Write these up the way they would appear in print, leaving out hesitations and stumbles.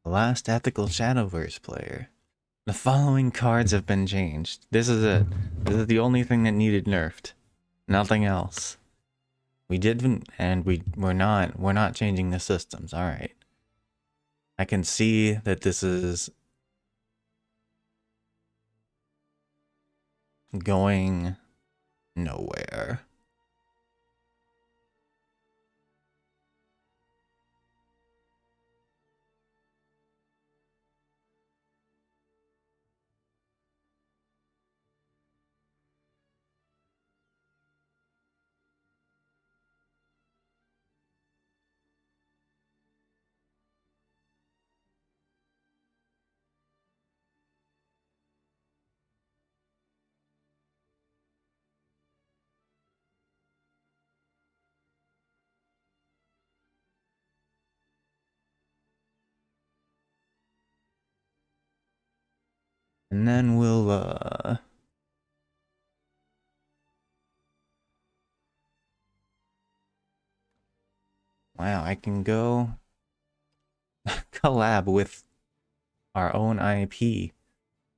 Last ethical Shadowverse player. The following cards have been changed. This is it. This is the only thing that needed nerfed. Nothing else. We didn't, and we're not changing the systems. All right. I can see that this is going nowhere. And then we'll wow, I can go collab with our own IP.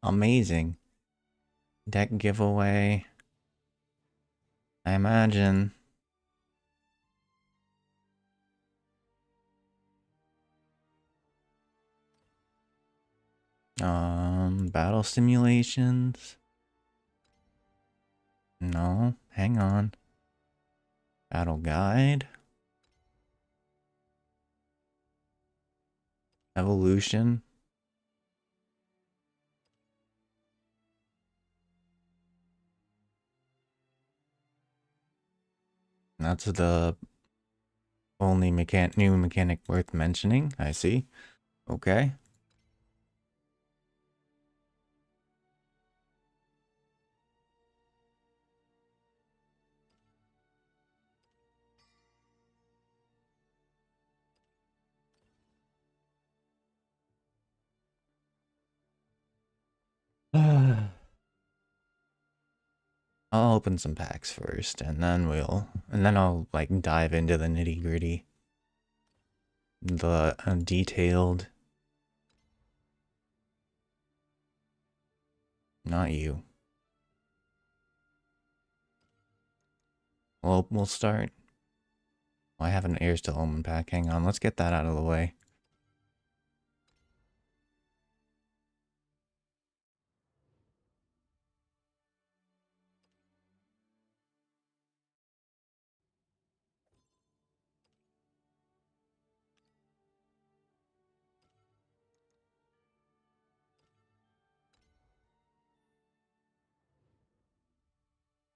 Amazing. Deck giveaway. I imagine. Battle simulations. No, hang on. Battle guide. Evolution. That's the only new mechanic worth mentioning. I see. Okay. I'll open some packs first, and then I'll like dive into the nitty gritty, the detailed. Not you. Well, we'll start. I have an Heirs to Omen pack. Hang on, let's get that out of the way.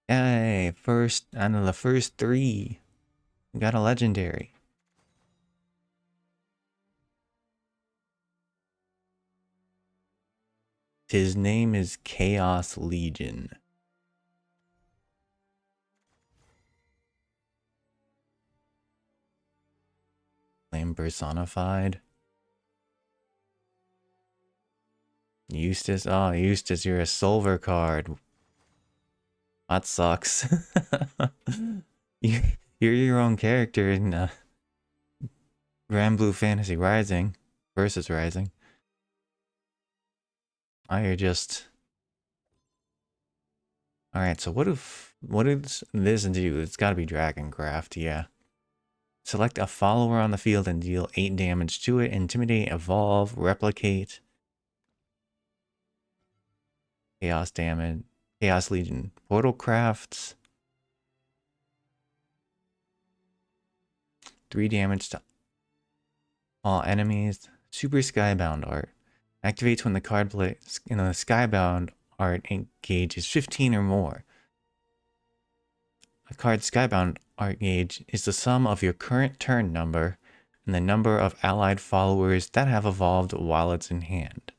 Yay! First, out of the first three, we got a legendary. His name is Chaos Legion. Flame personified. Eustace. Oh, Eustace, you're a silver card. That sucks. You're your own character in Grand Blue Fantasy Rising versus Rising. Oh, you're just. Alright, so what does this do? It's gotta be Dragoncraft, yeah. Select a follower on the field and deal 8 damage to it. Intimidate, evolve, replicate. Chaos damage. Chaos Legion. Portal crafts. 3 damage to all enemies. Super Skybound art. Activates when the card plays in the Skybound art gauge is 15 or more. A card's Skybound art gauge is the sum of your current turn number and the number of allied followers that have evolved while it's in hand.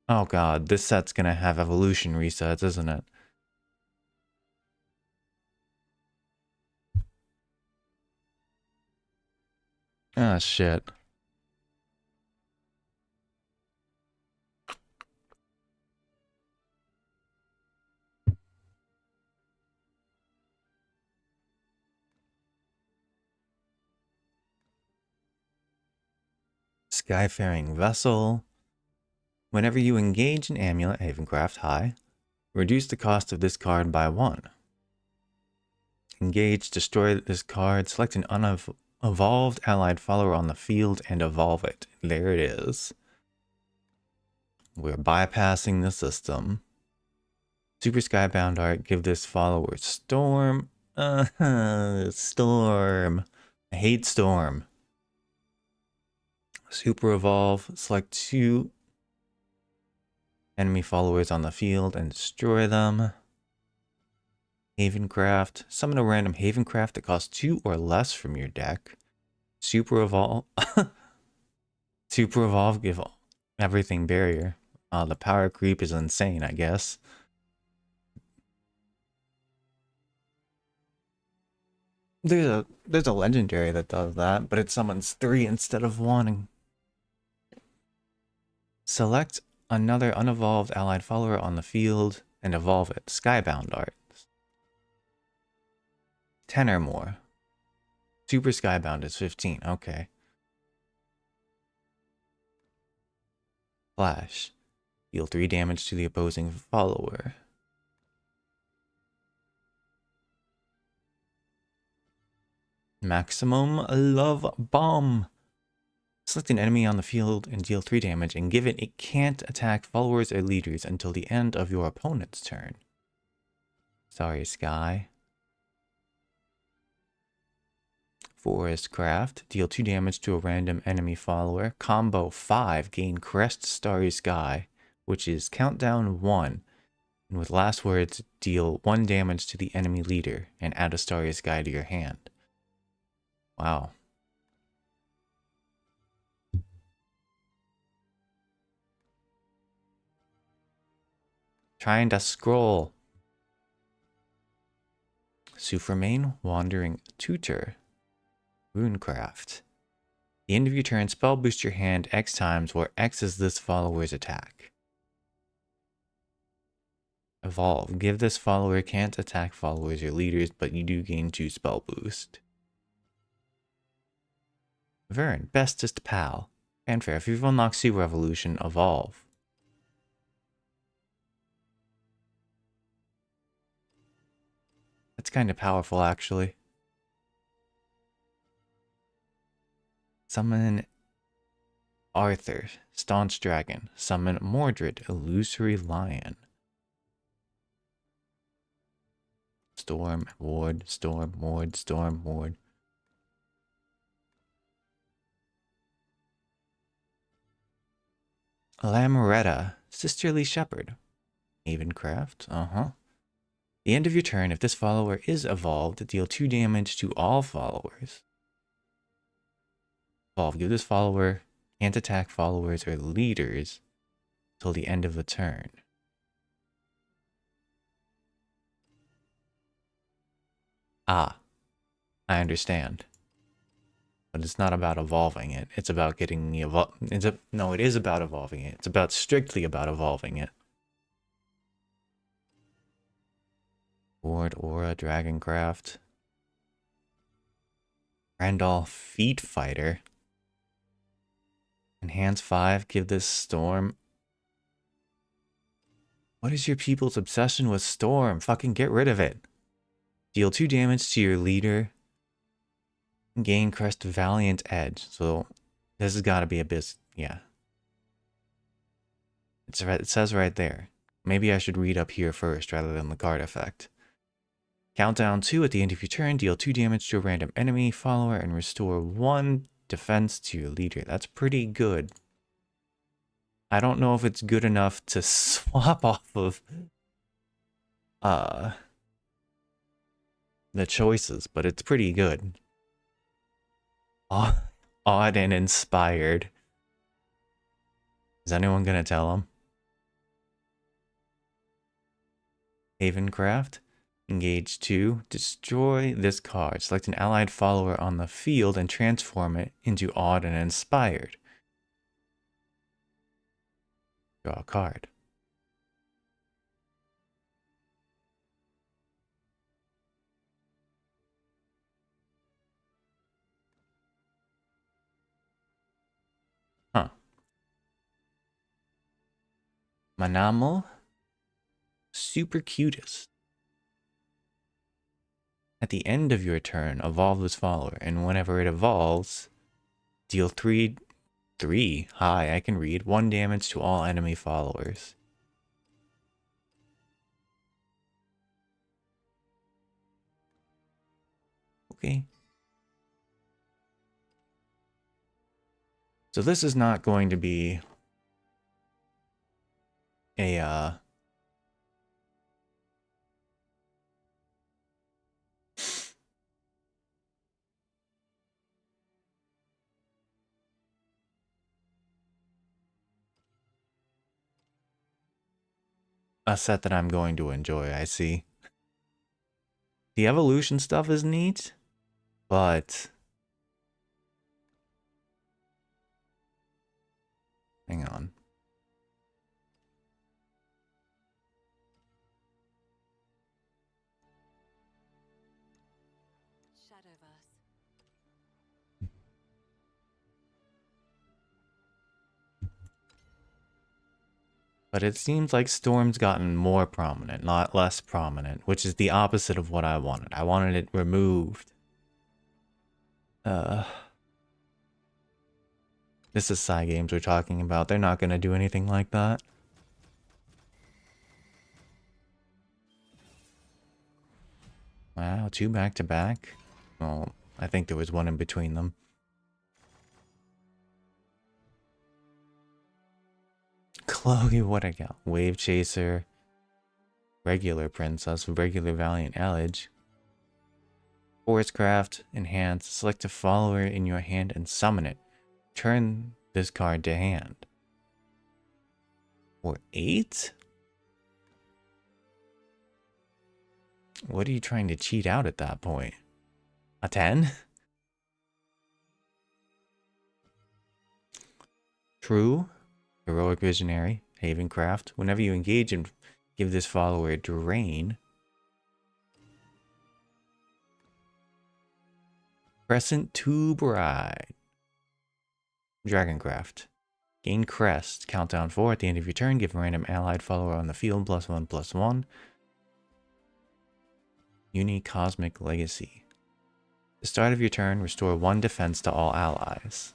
Oh god, this set's gonna have evolution resets, isn't it? Ah, shit. Skyfaring Vessel. Whenever you engage an amulet Havencraft High, reduce the cost of this card by 1. Engage, destroy this card, select an unevolved allied follower on the field, and evolve it. There it is. We're bypassing the system. Super Skybound Art, give this follower Storm. Storm. I hate Storm. Super Evolve, select 2 enemy followers on the field and destroy them. Havencraft, summon a random Havencraft that costs 2 or less from your deck. Super Evolve. Super Evolve, give everything barrier. The power creep is insane, I guess. There's a legendary that does that, but it summons 3 instead of 1. Select another unevolved allied follower on the field and evolve it. Skybound Art. 10 or more. Super Skybound is 15. Okay. Flash. Deal 3 damage to the opposing follower. Maximum Love Bomb. Select an enemy on the field and deal 3 damage and give it can't attack followers or leaders until the end of your opponent's turn. Sorry, Sky. Forest Craft. Deal 2 damage to a random enemy follower. Combo 5. Gain Crest Starry Sky, which is countdown 1. And with last words, deal 1 damage to the enemy leader and add a Starry Sky to your hand. Wow. Trying to scroll. Supermain Wandering Tutor. Runecraft. The end of your turn, spell boost your hand X times, where X is this follower's attack. Evolve. Give this follower can't attack followers or leaders, but you do gain 2 spell boost. Vern, Bestest Pal. Fanfare. If you've unlocked Super Revolution, evolve. That's kind of powerful, actually. Summon Arthur, Staunch Dragon. Summon Mordred, Illusory Lion. Storm, Ward, Storm, Ward, Storm, Ward. Lamoretta, Sisterly Shepherd. Havencraft, The end of your turn, if this follower is evolved, deal 2 damage to all followers. Evolve. Give this follower can't attack followers or leaders till the end of the turn. Ah, I understand. But it's not about evolving it. It's about getting the no, it is about evolving it. It's strictly about evolving it. Ward, Aura, Dragoncraft. Randolph, Feet Fighter. Enhance 5, give this Storm. What is your people's obsession with Storm? Fucking get rid of it. Deal 2 damage to your leader. Gain Crest Valiant Edge. So this has got to be a bit, yeah. It says right there. Maybe I should read up here first rather than the card effect. Countdown 2 at the end of your turn. Deal 2 damage to a random enemy follower and restore 1 defense to your leader. That's pretty good. I don't know if it's good enough to swap off of the choices, but it's pretty good. Odd and inspired. Is anyone gonna tell him? Havencraft. Engage 2. Destroy this card. Select an allied follower on the field and transform it into Odd and Inspired. Draw a card. Huh. Manamo, super cutest. At the end of your turn, evolve this follower, and whenever it evolves, deal 3, hi, I can read, 1 damage to all enemy followers. Okay. So this is not going to be a, a set that I'm going to enjoy, I see. The evolution stuff is neat, but... Hang on. Shadowverse. But it seems like Storm's gotten more prominent, not less prominent, which is the opposite of what I wanted. I wanted it removed. This is Psy Games we're talking about. They're not going to do anything like that. Wow, 2 back-to-back? Well, I think there was one in between them. Chloe, what I got? Wave Chaser, regular Princess, regular Valiant Alliage, Forestcraft, Enhance, select a follower in your hand and summon it. Turn this card to hand. Or 8? What are you trying to cheat out at that point? A 10? True. Heroic Visionary. Havencraft. Whenever you engage and give this follower a drain. Crescent Tube Ride. Dragoncraft. Gain Crest. Countdown 4. At the end of your turn, give a random allied follower on the field +1/+1. Uni Cosmic Legacy. At the start of your turn, restore 1 defense to all allies.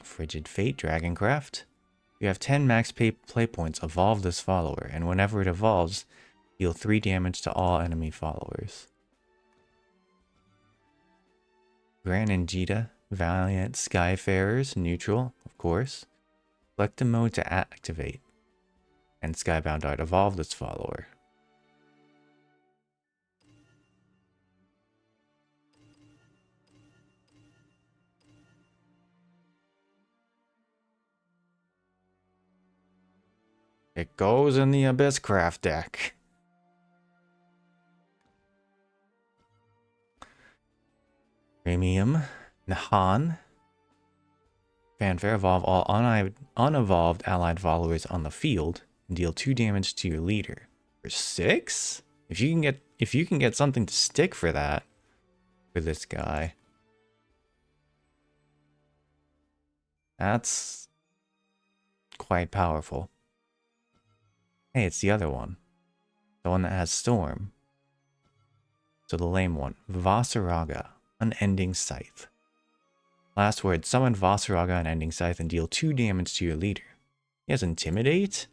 Frigid Fate, Dragoncraft. You have 10 max play points, evolve this follower, and whenever it evolves, deal 3 damage to all enemy followers. Gran and Jita, Valiant Skyfarers, neutral, of course. Select the mode to activate. And Skybound Art, evolve this follower. It goes in the Abysscraft deck. Premium, Nahan. Fanfare, evolve all unevolved allied followers on the field and deal 2 damage to your leader. For 6? If you can get something to stick for that, for this guy. That's quite powerful. Hey, it's the other one. The one that has Storm. So the lame one. Vasaraga, Unending Scythe. Last word, summon Vasaraga, Unending Scythe, and deal 2 damage to your leader. He has Intimidate?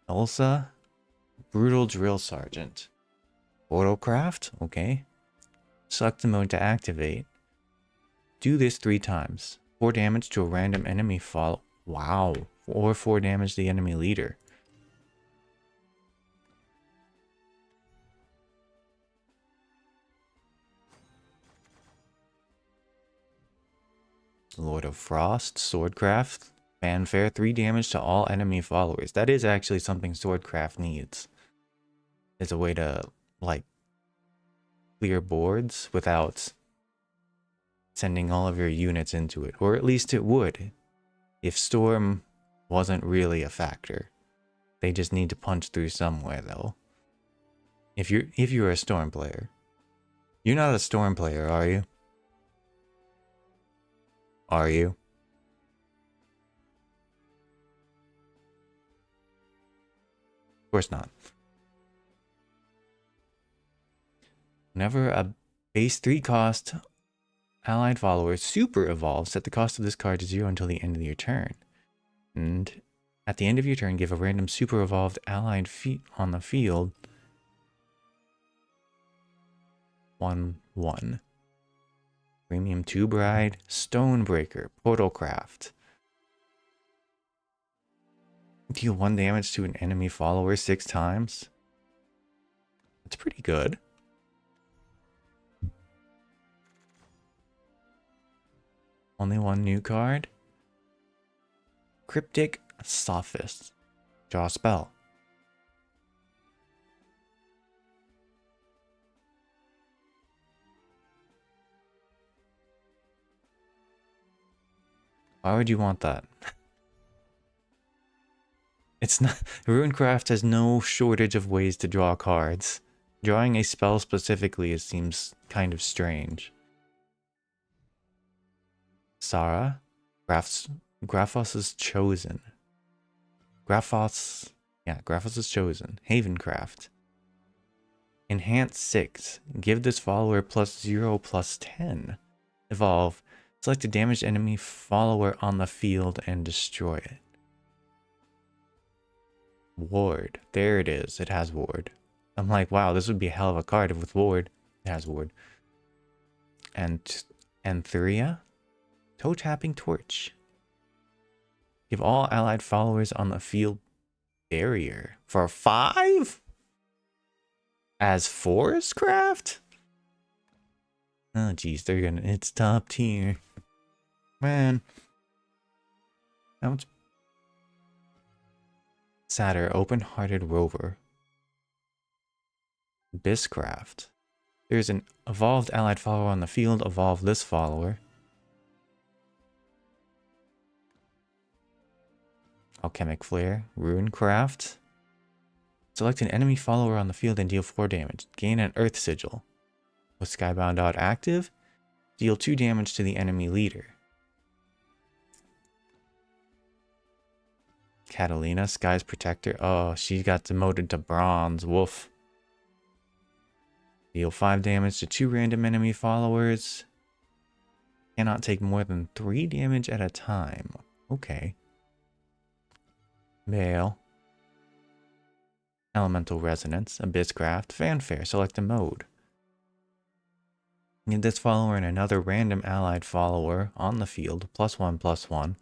Ulsa? Brutal Drill Sergeant. Autocraft? Okay. Select the mode to activate. Do this 3 times. 4 damage to a random enemy follow. Wow. Or 4 damage to the enemy leader. Lord of Frost, Swordcraft, Fanfare, 3 damage to all enemy followers. That is actually something Swordcraft needs. It's a way to, like, clear boards without sending all of your units into it. Or at least it would. If Storm wasn't really a factor, they just need to punch through somewhere though. If you're a Storm player. You're not a Storm player, are you? Are you? Of course not. Whenever a base 3 cost allied follower super evolves, set the cost of this card to 0 until the end of your turn. And at the end of your turn, give a random super evolved allied feat on the field 1/1. Premium 2 Bride, Stonebreaker, Portalcraft. Deal 1 damage to an enemy follower 6 times. That's pretty good. Only one new card. Cryptic Sophist. Draw a spell. Why would you want that? It's not. Runecraft has no shortage of ways to draw cards. Drawing a spell specifically seems kind of strange. Sarah, Graphos is chosen. Graphos is chosen. Havencraft. Enhance 6. Give this follower +0/+10. Evolve. Select a damaged enemy follower on the field and destroy it. Ward. There it is. It has Ward. I'm like, wow, this would be a hell of a card with Ward. It has Ward. And Antheria. Toe tapping torch. Give all allied followers on the field barrier for 5? As Forest Craft? Oh geez, they're gonna. It's top tier. Man. How much? Sadder, open-hearted rover. Biscraft. There's an evolved allied follower on the field. Evolve this follower. Alchemic Flare. Runecraft. Select an enemy follower on the field and deal 4 damage. Gain an Earth Sigil. With Skybound Out active, deal 2 damage to the enemy leader. Catalina, Sky's Protector. Oh, she got demoted to Bronze. Woof. Deal 5 damage to 2 random enemy followers. Cannot take more than 3 damage at a time. Okay. Veil. Elemental Resonance. Abysscraft. Fanfare. Select a mode. Give this follower and another random allied follower on the field +1/+1,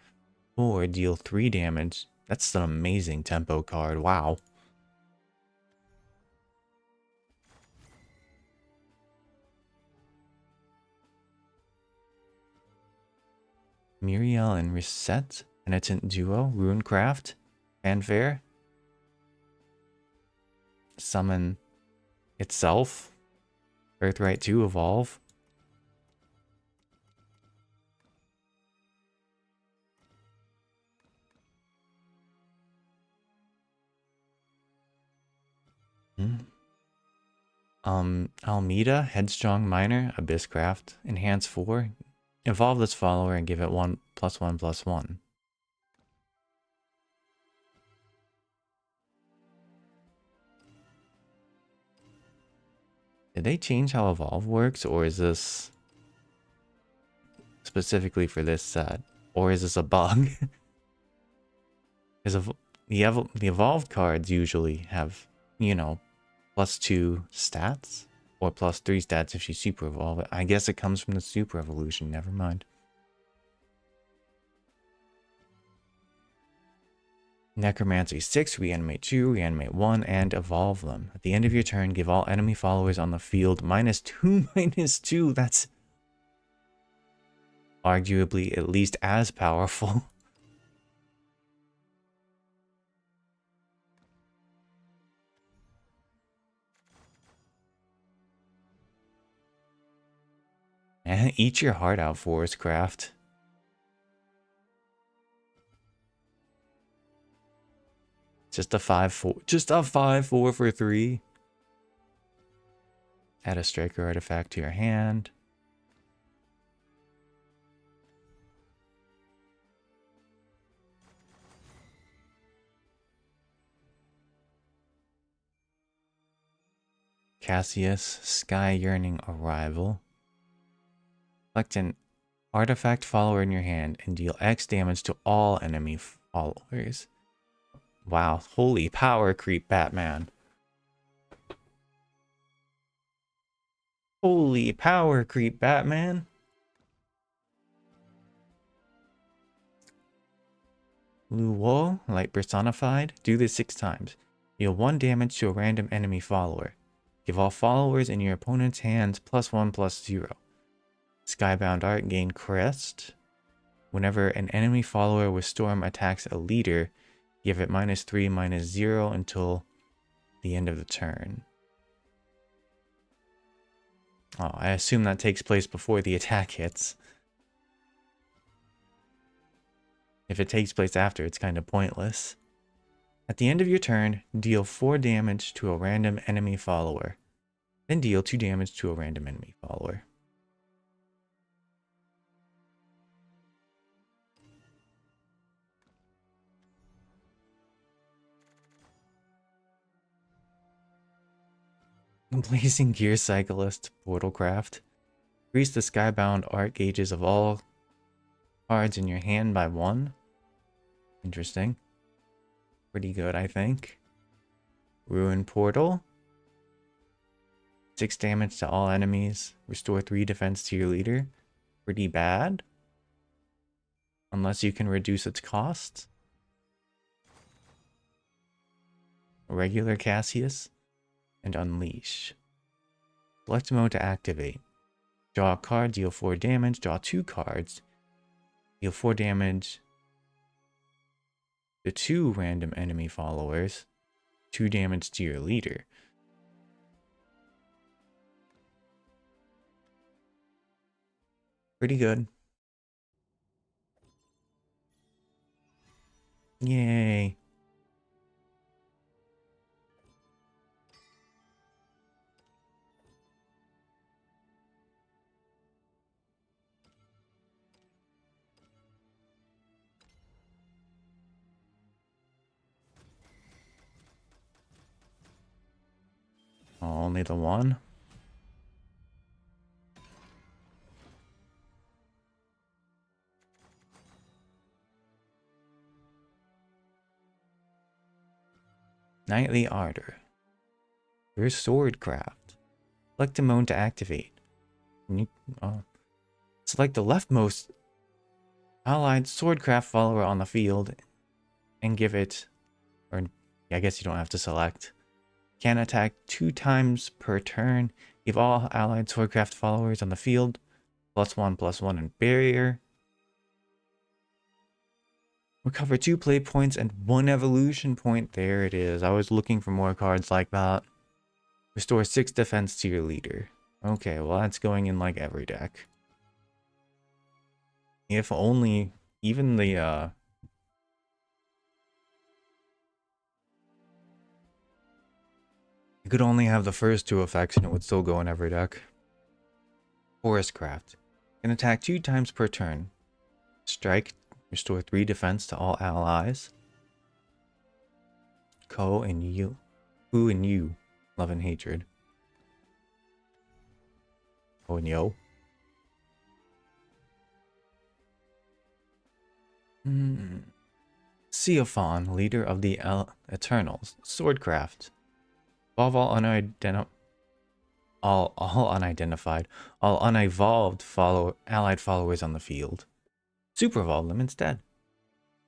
or deal 3 damage. That's an amazing tempo card. Wow. Muriel and Reset, Penitent Duo, Runecraft, Fanfare. Summon itself. Earthright 2, Evolve. Almeida, Headstrong Miner, Abysscraft, Enhance 4. Evolve this follower and give it 1/1/1. Did they change how Evolve works, or is this specifically for this set? Or is this a bug? Because the Evolved cards usually have, you know, +2 stats, or +3 stats if you Super Evolve it. I guess it comes from the Super Evolution, never mind. Necromancy 6, Reanimate 2, Reanimate 1, and Evolve them. At the end of your turn, give all enemy followers on the field -2, -2. That's arguably at least as powerful. Eat your heart out, Forest Craft. Just a 5/4. Just a 5/4 for 3. Add a striker artifact to your hand. Cassius, Sky Yearning Arrival. Select an artifact follower in your hand and deal X damage to all enemy followers. Wow, holy power creep, Batman. Holy power creep, Batman. Luo, Light Personified. Do this 6 times. Deal 1 damage to a random enemy follower. Give all followers in your opponent's hands +1/+0. Skybound Art, gain Crest. Whenever an enemy follower with Storm attacks a leader, give it -3/-0 until the end of the turn. Oh, I assume that takes place before the attack hits. If it takes place after, it's kind of pointless. At the end of your turn, deal 4 damage to a random enemy follower. Then deal 2 damage to a random enemy follower. Blazing Gear Cyclist, Portalcraft. Increase the Skybound Art gauges of all cards in your hand by 1. Interesting. Pretty good, I think. Ruin Portal. 6 damage to all enemies. Restore 3 defense to your leader. Pretty bad. Unless you can reduce its cost. Regular Cassius. And Unleash. Select mode to activate. Draw a card, deal 4 damage. Draw 2 cards. Deal 4 damage to 2 random enemy followers. 2 damage to your leader. Pretty good. Yay. Oh, only the one? Knightly Ardor. Your Swordcraft. Select a mode to activate. Select the leftmost allied Swordcraft follower on the field and give it, or I guess you don't have to select. Can attack 2 times per turn. Give all allied Swordcraft followers on the field +1/+1 in barrier. Recover 2 play points and 1 evolution point. There it is. I was looking for more cards like that. Restore 6 defense to your leader. Okay, well that's going in like every deck. If only even the you could only have the first 2 effects and it would still go in every deck. Forestcraft. Can attack 2 times per turn. Strike. Restore 3 defense to all allies. Ko and you. Who and you. Love and hatred. Ko and yo. Seophon, leader of the Eternals. Swordcraft. Involve all unidentified, all unevolved allied followers on the field. Super evolve them instead.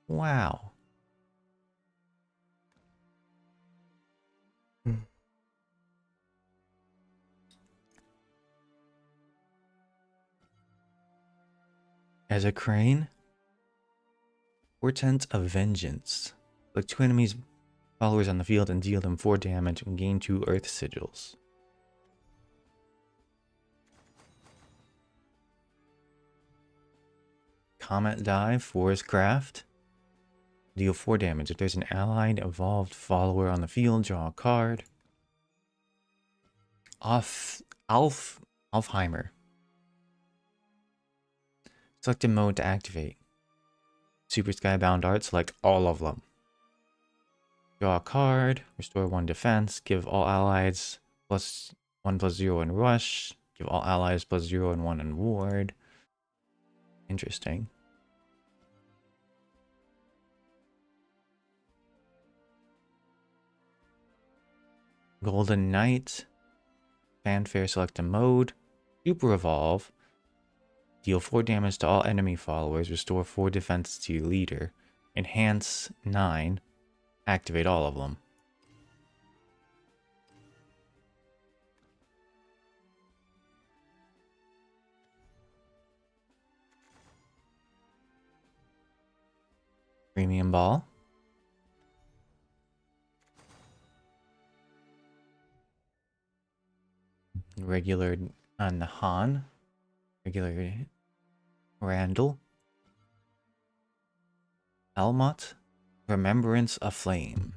Wow. As a crane, Portent of Vengeance. Select 2 enemies followers on the field and deal them 4 damage and gain 2 earth sigils. Comet Dive, Forestcraft. Deal 4 damage. If there's an allied evolved follower on the field, draw a card. Alfheimer. Select a mode to activate. Super Skybound Art, select all of them. Draw a card, restore 1 defense, give all allies +1/+0 in rush, give all allies +0 and 1 in ward. Interesting. Golden Knight. Fanfare, select a mode. Super Evolve. Deal 4 damage to all enemy followers, restore 4 defense to your leader. Enhance 9. Activate all of them. Premium Ball. Regular Nahan. Regular Randall. Elmot. Remembrance of Flame.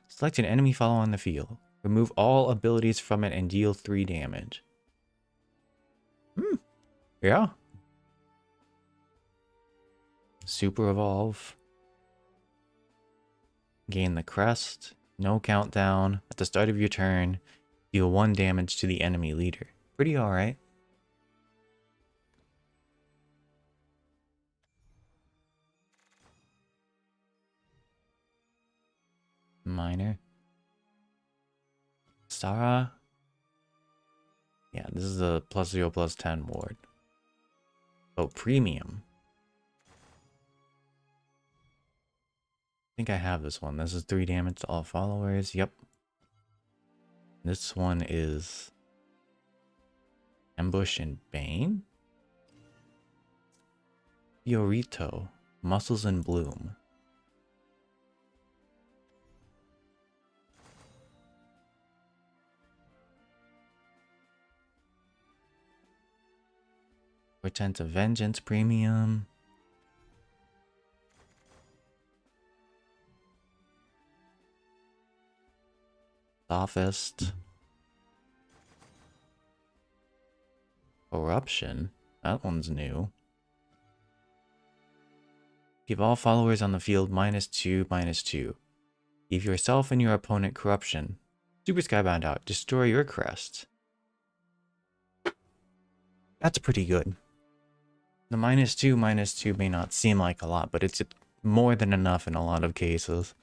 Select an enemy follower on the field. Remove all abilities from it and deal 3 damage. Yeah. Super Evolve. Gain the crest. No countdown. At the start of your turn, deal 1 damage to the enemy leader. Pretty alright. Minor. Sarah. Yeah, this is a +0/+10 ward. Oh, premium. I think I have this one. This is 3 damage to all followers. Yep. This one is Ambush and Bane. Fiorito. Muscles in Bloom. Portent of Vengeance premium. Sophist. Corruption. That one's new. Give all followers on the field -2/-2. Give yourself and your opponent corruption. Super Skybound out. Destroy your crest. That's pretty good. The -2/-2 may not seem like a lot, but it's more than enough in a lot of cases.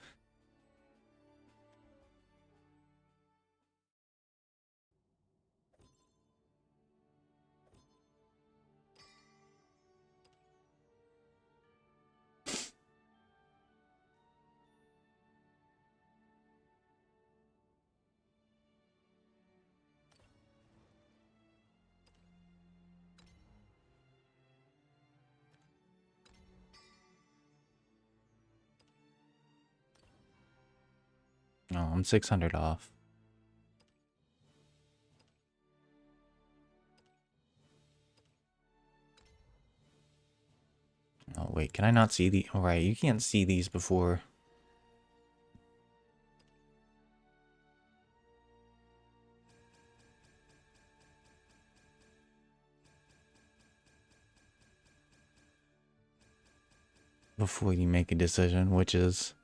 Oh, I'm 600 off. Oh, wait, can I not see the... Oh, right, you can't see these before... before you make a decision, which is...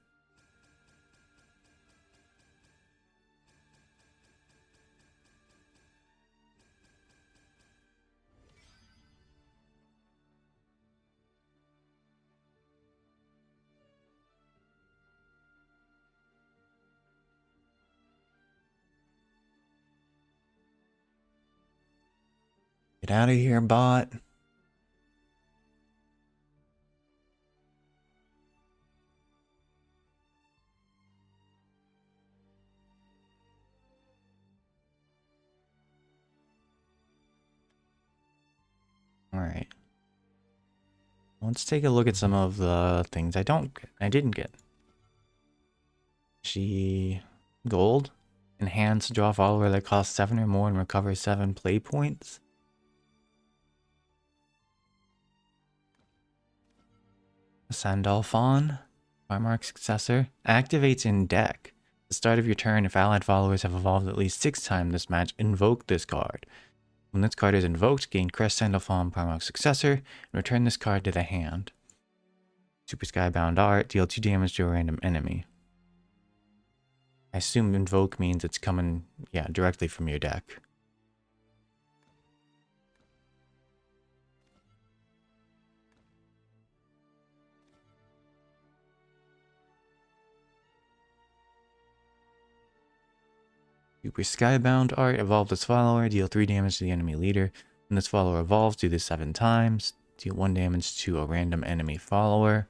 Get out of here, bot. Alright. Let's take a look at some of the things I didn't get. Gold. Enhance draw follower that costs 7 or more and recover 7 play points. Sandalphon. Primarch Successor activates in deck. At the start of your turn, if allied followers have evolved at least 6 times this match, invoke this card. When this card is invoked, gain Crest Sandalfalm Primarch Successor and return this card to the hand. Super Skybound Art, deal 2 damage to a random enemy. I assume invoke means it's coming, yeah, directly from your deck. Super Skybound Art, evolve this follower, deal 3 damage to the enemy leader. When this follower evolves, do this 7 times. Deal 1 damage to a random enemy follower.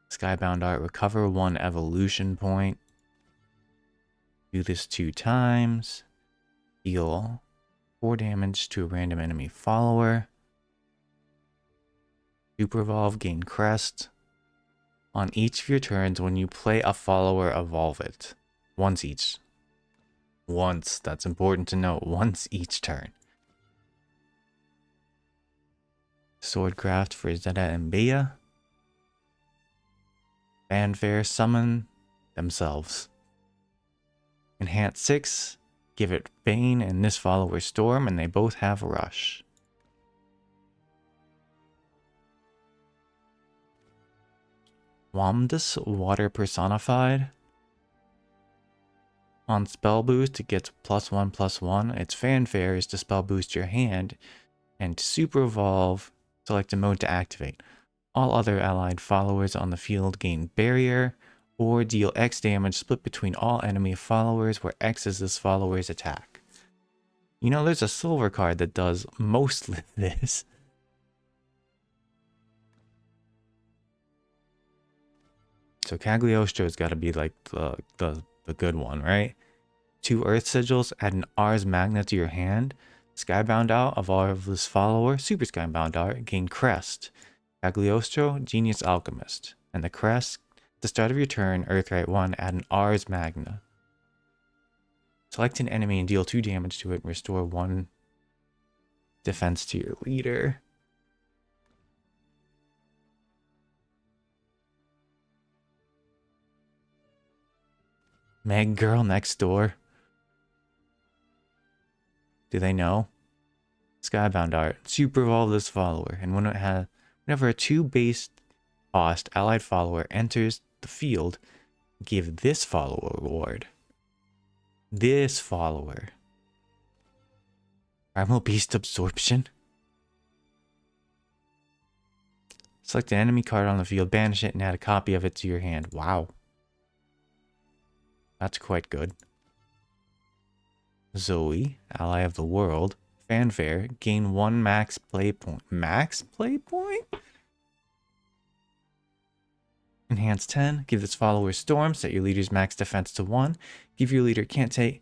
Skybound Art, recover 1 evolution point. Do this 2 times. Deal 4 damage to a random enemy follower. Super Evolve, gain Crest. On each of your turns, when you play a follower, evolve it. Once each. Once. That's important to note. Once each turn. Swordcraft for Zeta and Bea. Fanfare, summon themselves. Enhance 6. Give it Bane and this follower Storm, and they both have Rush. Wamdus, Water Personified. On spell boost, it gets +1/+1. Its fanfare is to spell boost your hand, and to super evolve, select a mode to activate. All other allied followers on the field gain barrier, or deal X damage split between all enemy followers, where X is this follower's attack. You know, there's a silver card that does mostly this. So Cagliostro's got to be like the good one, right? 2 Earth Sigils, add an Ars Magna to your hand. Skybound Out, evolve this follower. Super Skybound Out, gain Crest. Cagliostro, Genius Alchemist. And the Crest, at the start of your turn, Earthright 1, add an Ars Magna. Select an enemy and deal 2 damage to it and restore 1 defense to your leader. Meg Girl next door. Do they know? Skybound Art. Super evolve this follower, and whenever a 2 base cost allied follower enters the field, give this follower a reward. This follower. Primal Beast Absorption. Select an enemy card on the field, banish it, and add a copy of it to your hand. Wow. That's quite good. Zoe, Ally of the World. Fanfare, gain 1 max play point. Max play point? Enhance 10, give this follower Storm, set your leader's max defense to 1. Give your leader can't take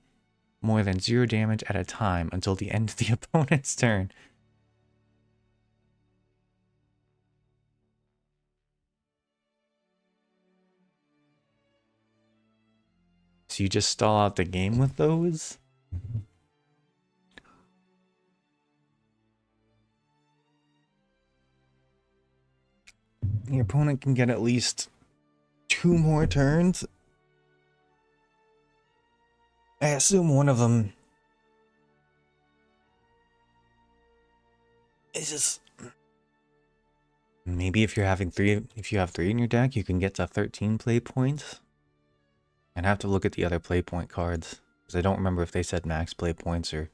more than 0 damage at a time until the end of the opponent's turn. So you just stall out the game with those? Your opponent can get at least 2 more turns. I assume one of them is just... Maybe if you have 3 in your deck, you can get to 13 play points. I'd have to look at the other play point cards, because I don't remember if they said max play points or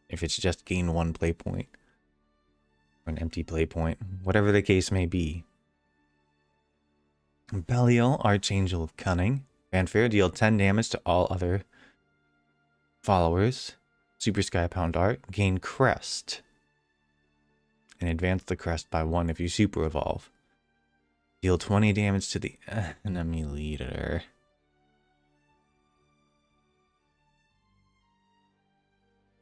if it's just gain 1 play point. Or an empty play point. Whatever the case may be. Belial, Archangel of Cunning. Fanfare, deal 10 damage to all other followers. Super Skybound Art, gain Crest. And advance the Crest by 1 if you super evolve. Deal 20 damage to the enemy leader.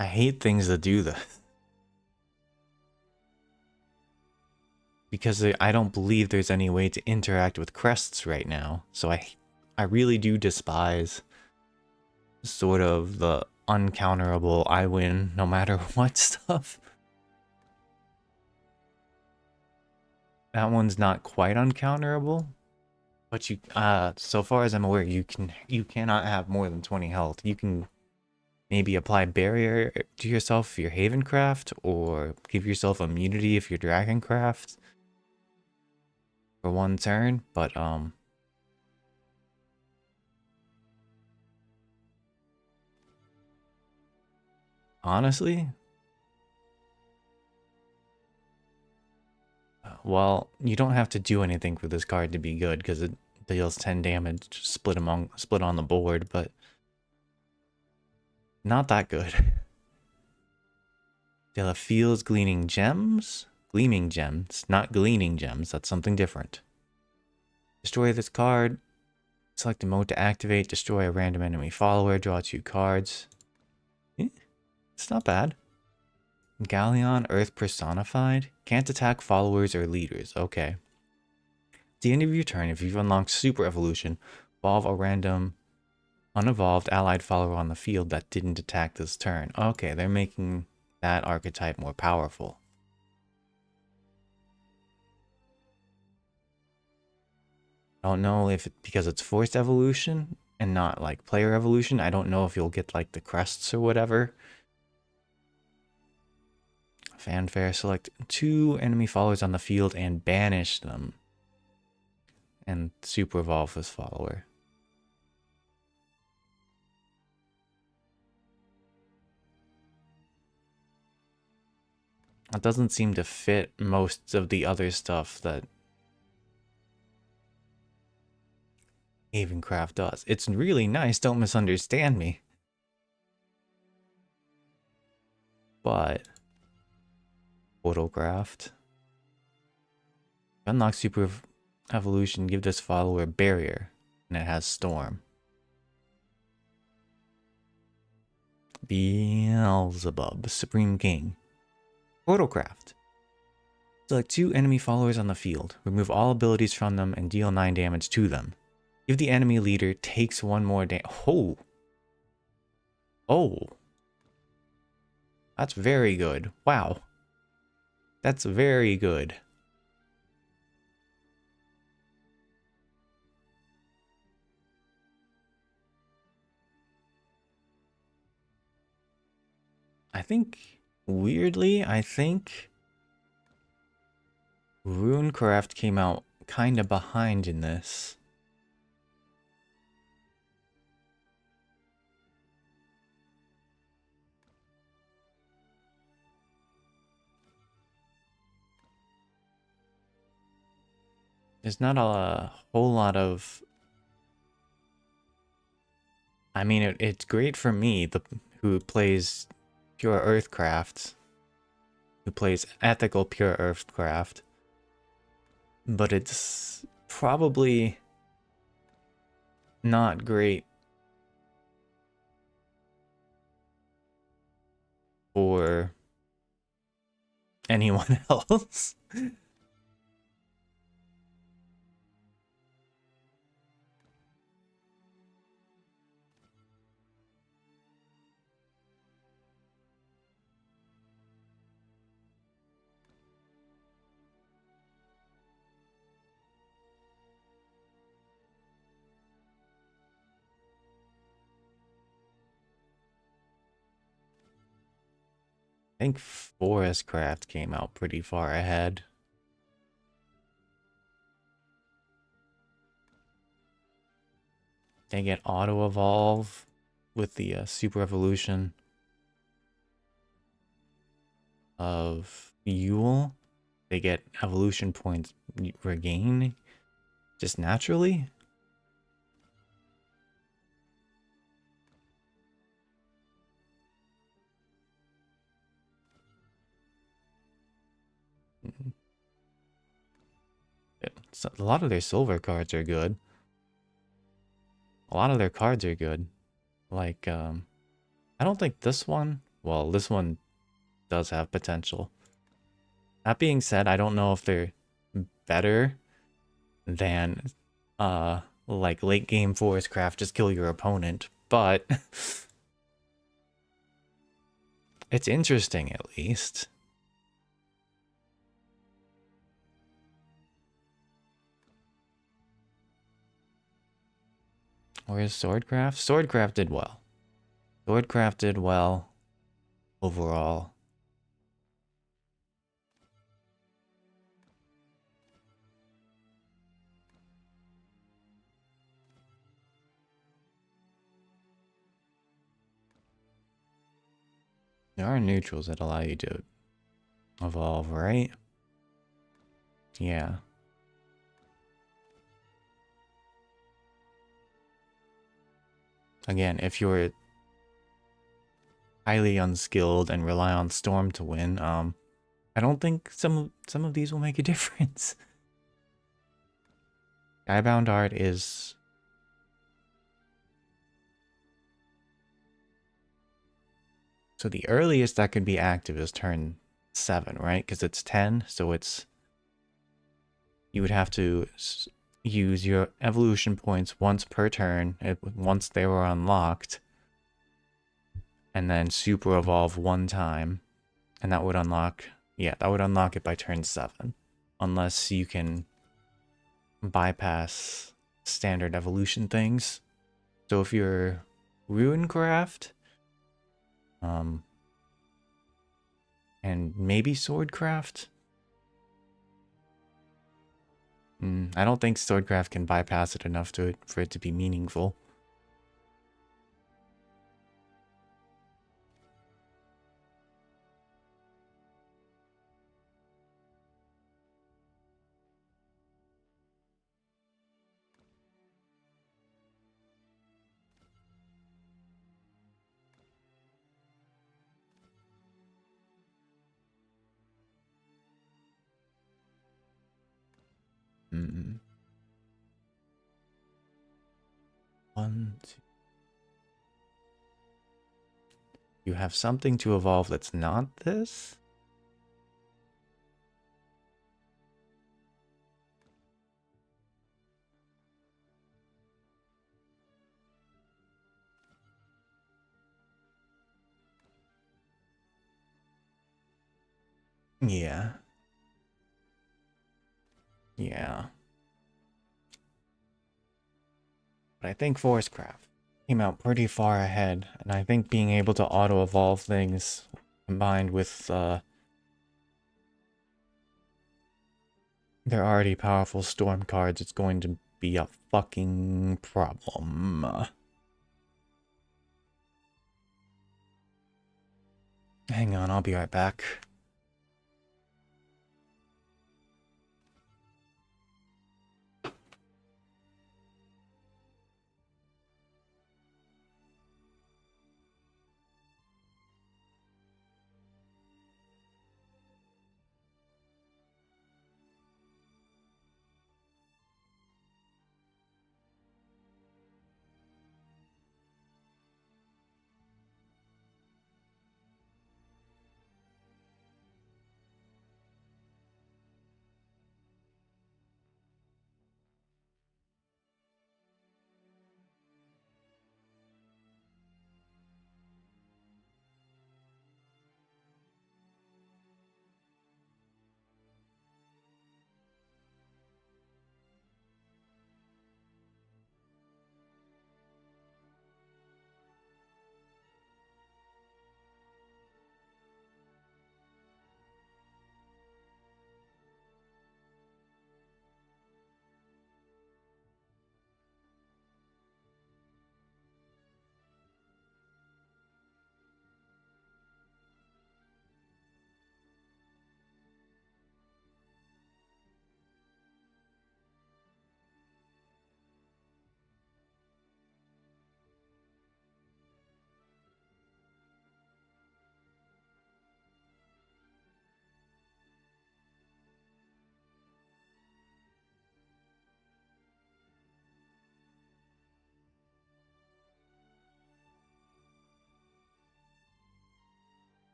I hate things that do this. Because I don't believe there's any way to interact with crests right now. So I really do despise sort of the uncounterable I win no matter what stuff. That one's not quite uncounterable, but so far as I'm aware, you cannot have more than 20 health. You can maybe apply barrier to yourself if you're Havencraft, or give yourself immunity if you're Dragoncraft for one turn, but honestly, well, you don't have to do anything for this card to be good because it deals 10 damage split on the board, but not that good. Dela Fields Gleaming Gems, not Gleaning Gems. That's something different. Destroy this card. Select a mode to activate. Destroy a random enemy follower. Draw 2 cards. It's not bad. Galleon Earth Personified. Can't attack followers or leaders. Okay. At the end of your turn, if you've unlocked Super Evolution, evolve a random unevolved allied follower on the field that didn't attack this turn. Okay, they're making that archetype more powerful. I don't know if because it's forced evolution and not like player evolution. I don't know if you'll get like the crests or whatever. Fanfare, select 2 enemy followers on the field and banish them. And super evolve this follower. That doesn't seem to fit most of the other stuff that Havencraft does. It's really nice, don't misunderstand me. But photographed. Unlock super evolution, give this follower barrier, and it has storm. Beelzebub, Supreme King. Photocraft. Select 2 enemy followers on the field. Remove all abilities from them and deal 9 damage to them. If the enemy leader takes 1 more damage. Oh! Oh! That's very good. Wow. That's very good. I think, weirdly, Runecraft came out kind of behind in this. There's not a whole lot of... I mean, it's great for me, who plays Pure Earthcraft, who plays Ethical Pure Earthcraft, but it's probably not great for anyone else. I think Forestcraft came out pretty far ahead. They get auto evolve with the super evolution of Yule. They get evolution points regain just naturally. So a lot of their silver cards are good. A lot of their cards are good. Like, I don't think this one... Well, this one does have potential. That being said, I don't know if they're better than, like late game Forestcraft, just kill your opponent. But it's interesting, at least. Where's Swordcraft? Swordcraft did well. Swordcraft did well overall. There are neutrals that allow you to evolve, right? Yeah. Again, if you're highly unskilled and rely on Storm to win, I don't think some of these will make a difference. Skybound Art is... So the earliest that could be active is turn 7, right? Because it's 10, so it's... You would have to use your evolution points once per turn, once they were unlocked, and then super evolve one time, and that would unlock... Yeah, that would unlock it by turn 7. Unless you can bypass standard evolution things. So if you're Runecraft, and maybe Swordcraft. I don't think Swordcraft can bypass it enough for it to be meaningful. One, two. You have something to evolve that's not this? Yeah. Yeah. But I think Forestcraft came out pretty far ahead, and I think being able to auto-evolve things combined with their already powerful storm cards, it's going to be a fucking problem. Hang on, I'll be right back.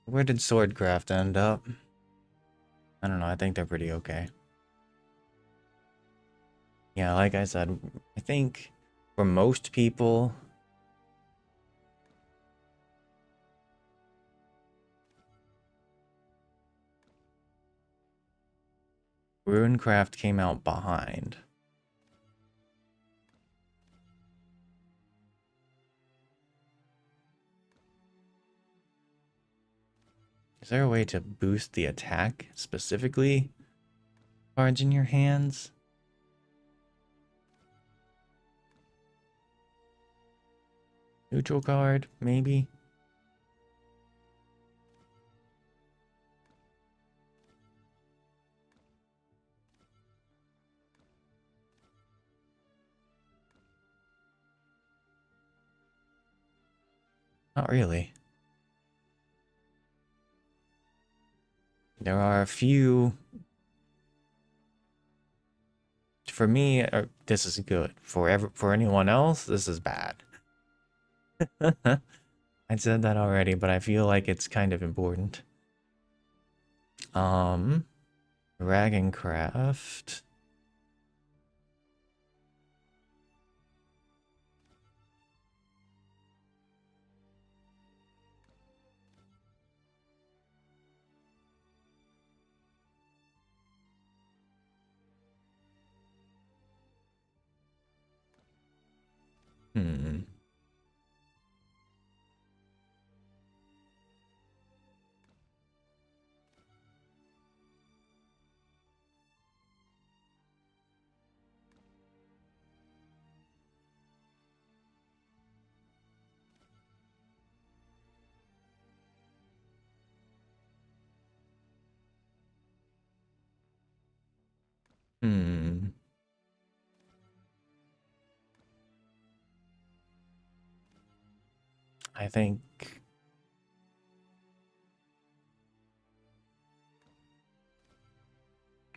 Where did Swordcraft end up? I don't know, I think they're pretty okay. Yeah, like I said, I think for most people, Runecraft came out behind. Is there a way to boost the attack specifically? Cards in your hands? Neutral card, maybe? Not really. There are a few. For me, this is good. For anyone else, this is bad. I said that already, but I feel like it's kind of important. Dragoncraft. Hmm. Hmm. I think.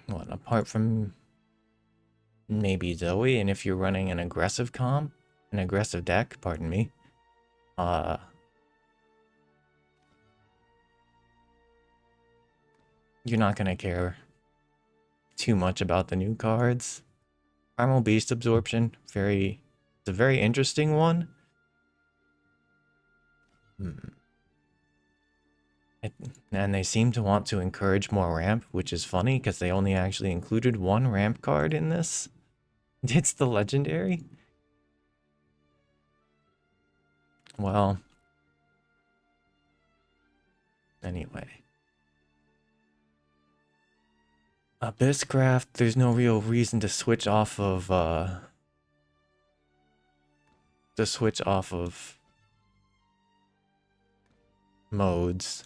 What, apart from maybe Zoe, and if you're running an aggressive an aggressive deck, pardon me, uh, you're not gonna care too much about the new cards. Primal Beast Absorption, it's a very interesting one. Hmm. And they seem to want to encourage more ramp, which is funny because they only actually included one ramp card in this. It's the legendary. Well, anyway. Abysscraft, there's no real reason to switch off of, modes.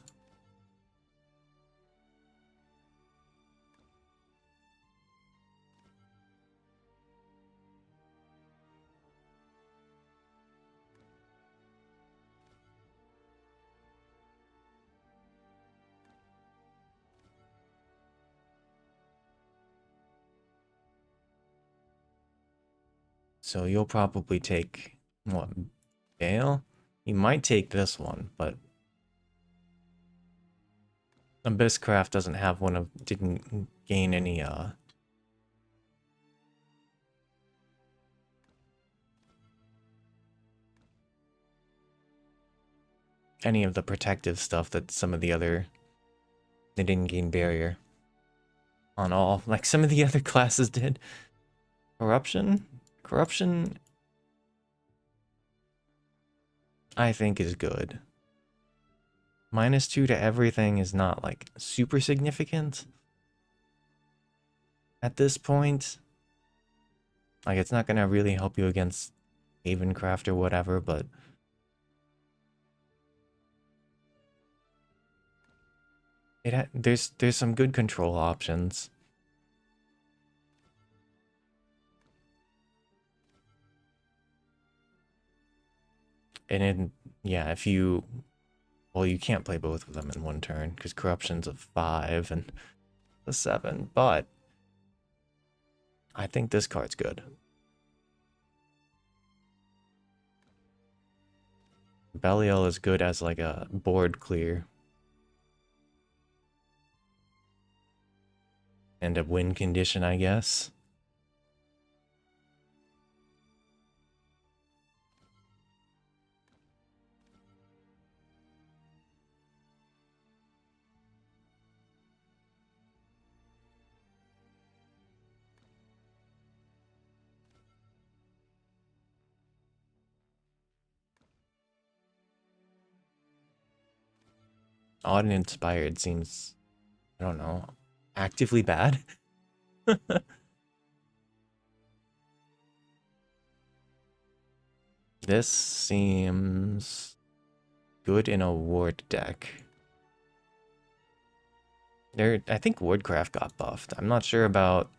So you'll probably take, what, Gale? You might take this one, but Abysscraft doesn't have didn't gain any of the protective stuff that some of the other, they didn't gain barrier on all, like some of the other classes did. Corruption? Corruption, I think, is good. -2 to everything is not, like, super significant at this point. Like, it's not gonna really help you against Havencraft or whatever, but there's some good control options. And yeah, if you, well, you can't play both of them in one turn because Corruption's a 5 and a 7, but I think this card's good. Belial is good as like a board clear. And a win condition, I guess. Odd and inspired seems, I don't know, actively bad. This seems good in a ward deck. I think Wardcraft got buffed. I'm not sure about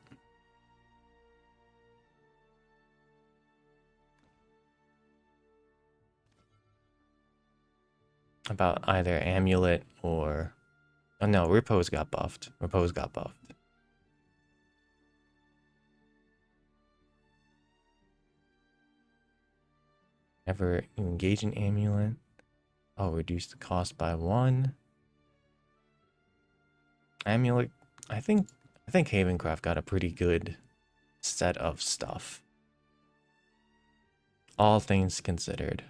either Amulet or... Oh no, Repose got buffed. Repose got buffed. Never engage in Amulet. Oh, reduce the cost by 1. Amulet, I think Havencraft got a pretty good set of stuff. All things considered.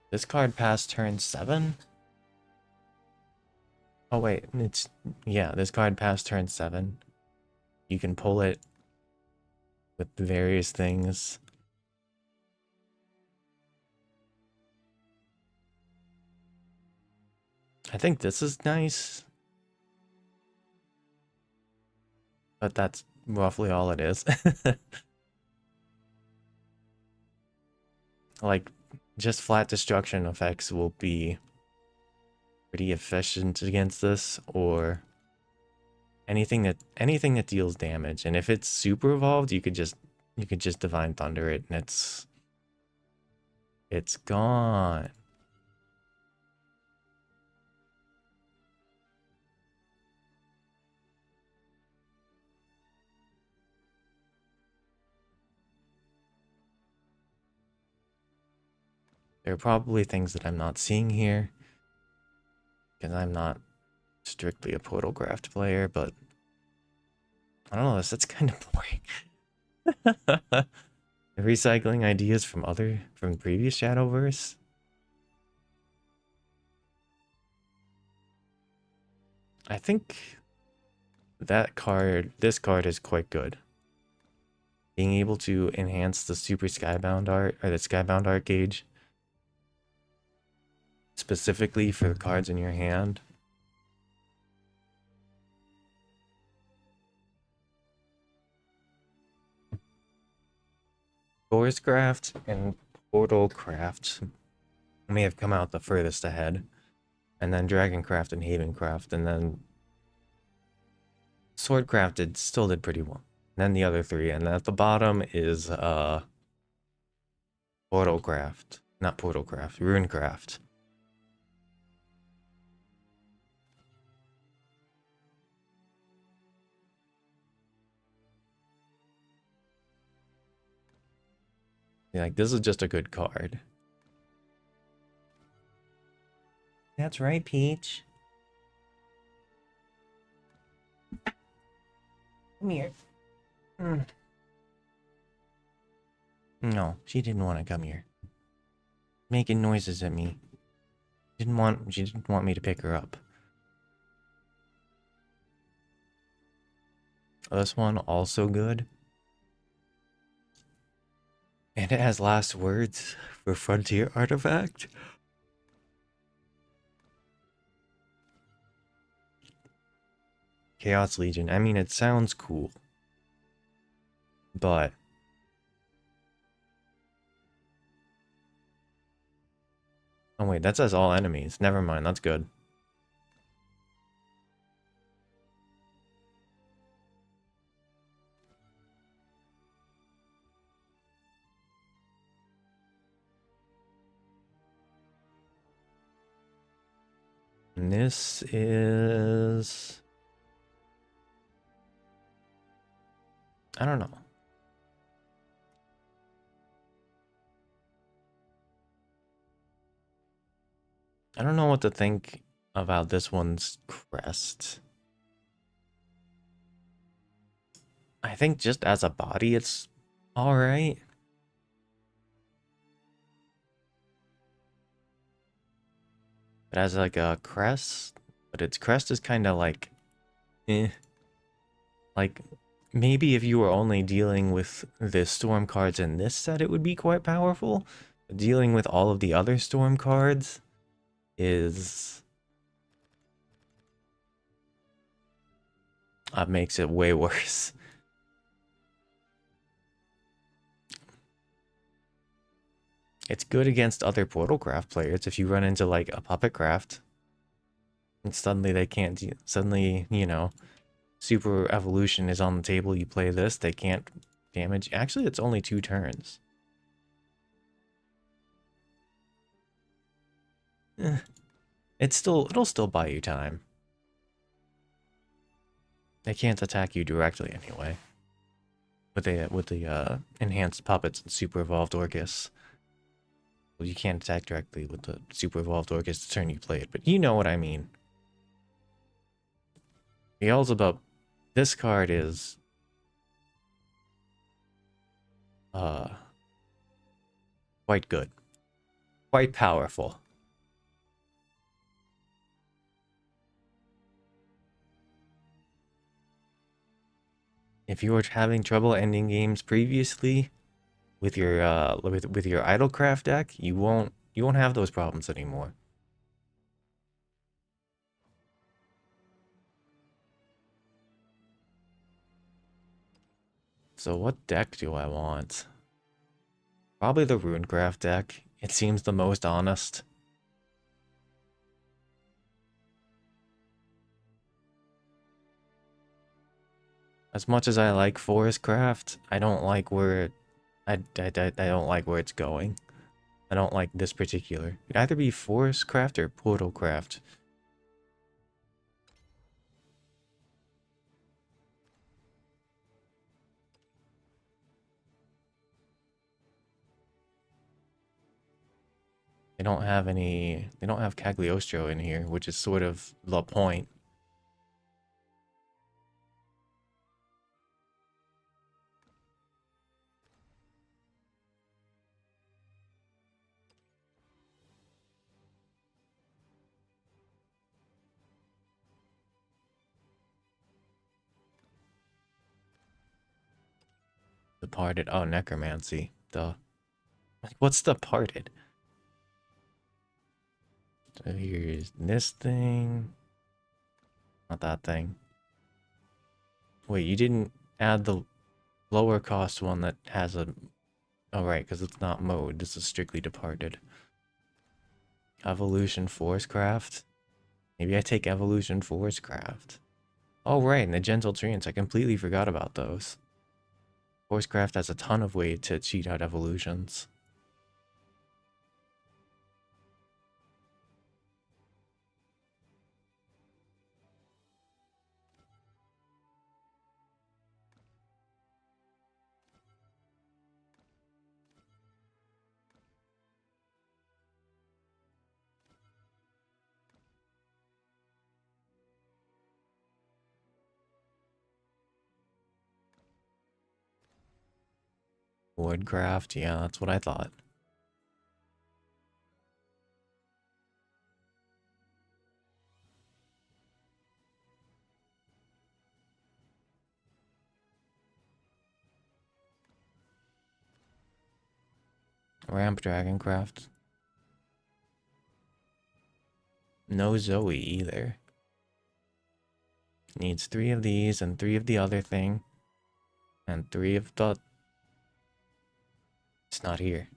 This card passed turn 7? Oh wait, yeah, this card passed turn 7. You can pull it with various things. I think this is nice. But that's roughly all it is. Like, just flat destruction effects will be pretty efficient against this, or anything that deals damage. And if it's super evolved, you could just Divine Thunder it, and it's gone. There are probably things that I'm not seeing here, because I'm not strictly a Portalcraft player, but I don't know, that's kind of boring. Recycling ideas from previous Shadowverse. I think this card is quite good. Being able to enhance the Super Skybound art, or the Skybound art gauge, specifically for the cards in your hand. Forestcraft and Portalcraft may have come out the furthest ahead, and then Dragoncraft and Havencraft, and then Swordcraft still did pretty well. And then the other three, and at the bottom is Portalcraft, not Portalcraft, Runecraft. Like, this is just a good card. That's right, Peach. Come here. No, she didn't want to come here. Making noises at me. She didn't want me to pick her up. This one also good. And it has last words for Frontier Artifact. Chaos Legion. I mean, it sounds cool. But oh wait, that says all enemies. Never mind, that's good. And this is... I don't know. I don't know what to think about this one's crest. I think just as a body, it's alright. It has like a crest, but its crest is kind of like, eh. Like, maybe if you were only dealing with the storm cards in this set, it would be quite powerful. But dealing with all of the other storm cards is... makes it way worse. It's good against other Portalcraft players if you run into like a Puppet Craft. And suddenly they can't, suddenly, you know, Super Evolution is on the table, you play this, they can't damage. Actually, it's only 2 turns. Eh, it'll still buy you time. They can't attack you directly anyway. With the enhanced puppets and super evolved Orcus. Well, you can't attack directly with the super evolved Orcus the turn you play it, but you know what I mean. Beelzebub, this card is quite good. Quite powerful. If you were having trouble ending games previously with your with your Idlecraft deck, you won't have those problems anymore. So what deck do I want? Probably the Runecraft deck. It seems the most honest. As much as I like Forestcraft, I don't like where I don't like where it's going. I don't like this particular. It'd either be Forestcraft or Portalcraft. They don't have any. They don't have Cagliostro in here, which is sort of the point. Departed. Oh, Necromancy. Duh. What's Departed? So here's this thing. Not that thing. Wait, you didn't add the lower cost one that has a... Oh, right, because it's not mode. This is strictly Departed. Evolution Forestcraft? Maybe I take Evolution Forestcraft. Oh, right, and the Gentle Treants. I completely forgot about those. Forestcraft has a ton of ways to cheat out evolutions. Wardcraft, yeah, that's what I thought. Ramp Dragoncraft. No Zoe either. Needs 3 of these and 3 of the other thing. And 3 of the... It's not here.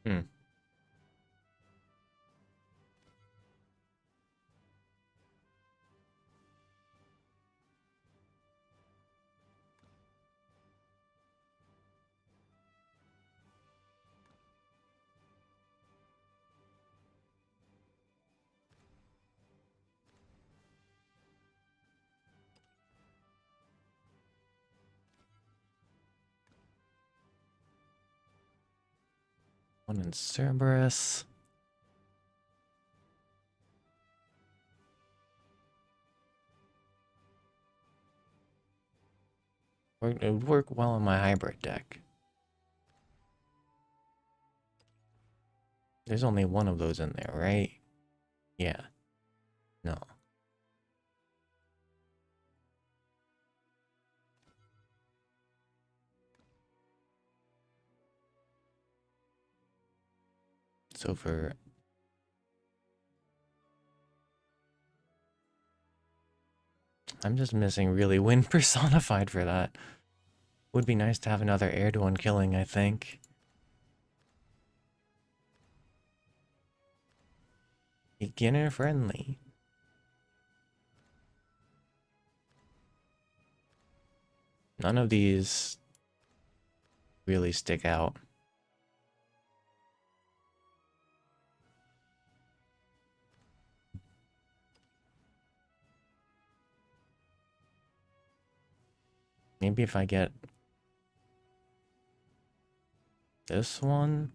Hmm. One in Cerberus. It would work well on my hybrid deck. There's only one of those in there, right? Yeah. No. So for... I'm just missing really wind personified for that. Would be nice to have another air to one killing, I think. Beginner friendly. None of these really stick out. Maybe if I get this one.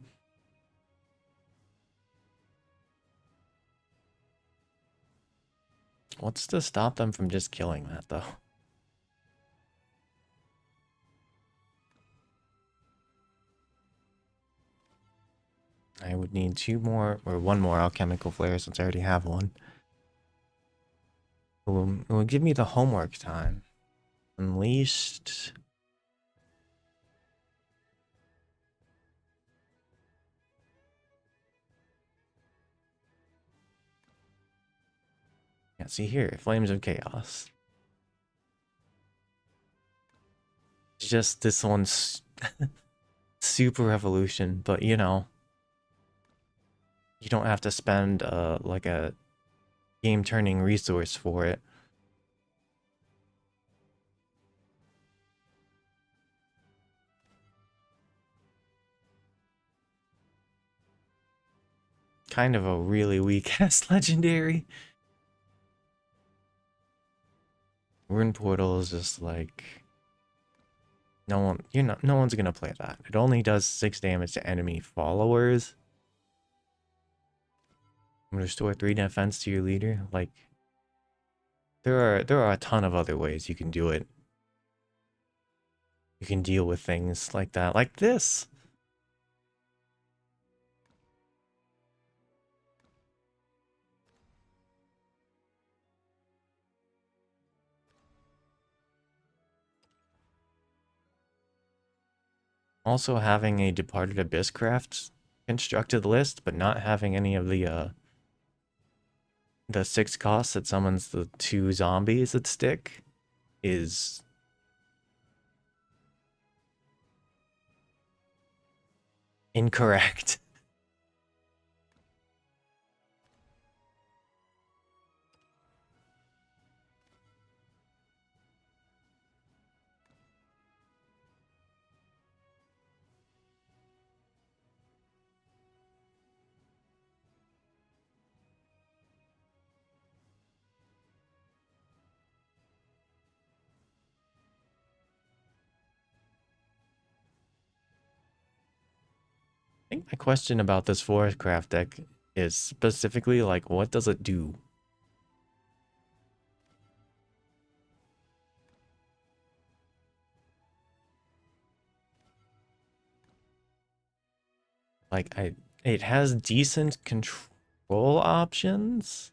What's to stop them from just killing that, though? I would need two more, or one more alchemical flare since I already have one. It will give me the homework time. Unleashed. Yeah, see here, Flames of Chaos. It's just this one's super revolution, but you know, you don't have to spend like a game-turning resource for it. Kind of a really weak-ass legendary. Rune Portal is just like... no one's gonna play that. It only does 6 damage to enemy followers. I'm gonna restore 3 defense to your leader. Like, there are a ton of other ways you can do it. You can deal with things like that, like this. Also having a Departed Abysscraft constructed list, but not having any of the 6 costs that summons the 2 zombies that stick is incorrect. I think my question about this Forestcraft deck is specifically like, what does it do? Like, it has decent control options.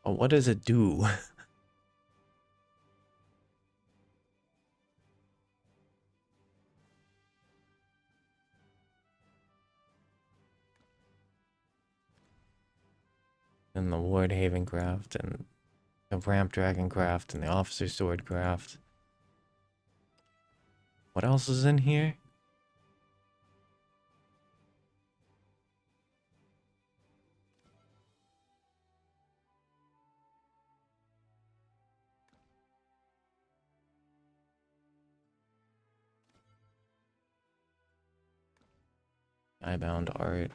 But what does it do? Sword Haven craft, and the Ramp Dragon craft, and the Officer Sword craft. What else is in here? Skybound art.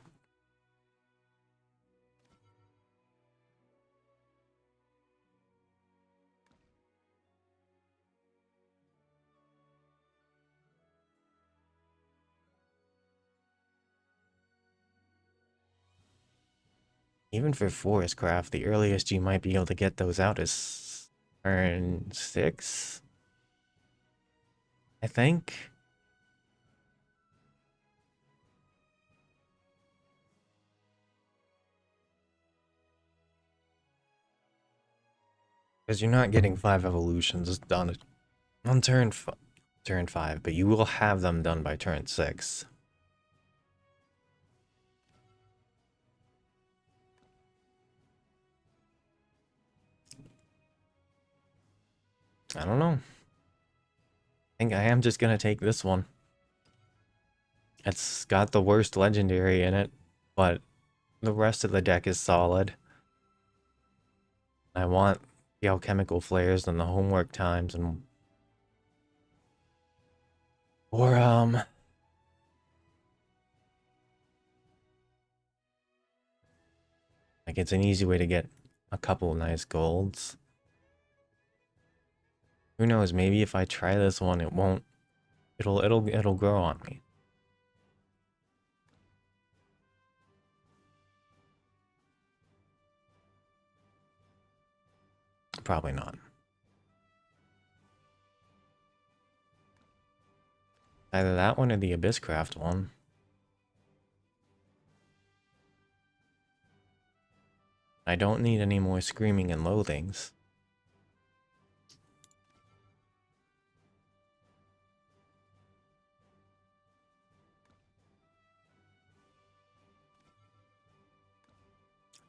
Even for Forest Craft, the earliest you might be able to get those out is turn 6, I think. Because you're not getting 5 evolutions done on turn 5, but you will have them done by turn 6. I don't know. I think I am just gonna take this one. It's got the worst legendary in it, but the rest of the deck is solid. I want the alchemical flares and the homework times and like it's an easy way to get a couple nice golds. Who knows, maybe if I try this one it won't it'll grow on me. Probably not. Either that one or the Abysscraft one. I don't need any more screaming and loathings.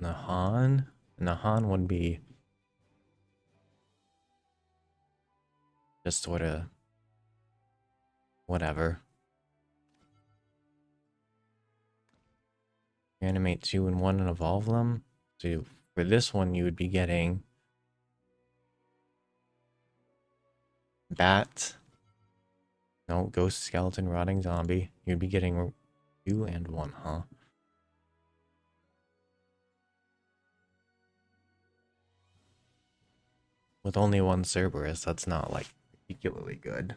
Nahan would be just sort of whatever. Animate 2 and 1 and evolve them. So for this one you would be getting Bat. No, Ghost, Skeleton, Rotting Zombie. You'd be getting 2 and 1, huh? With only one Cerberus, that's not, like, particularly good.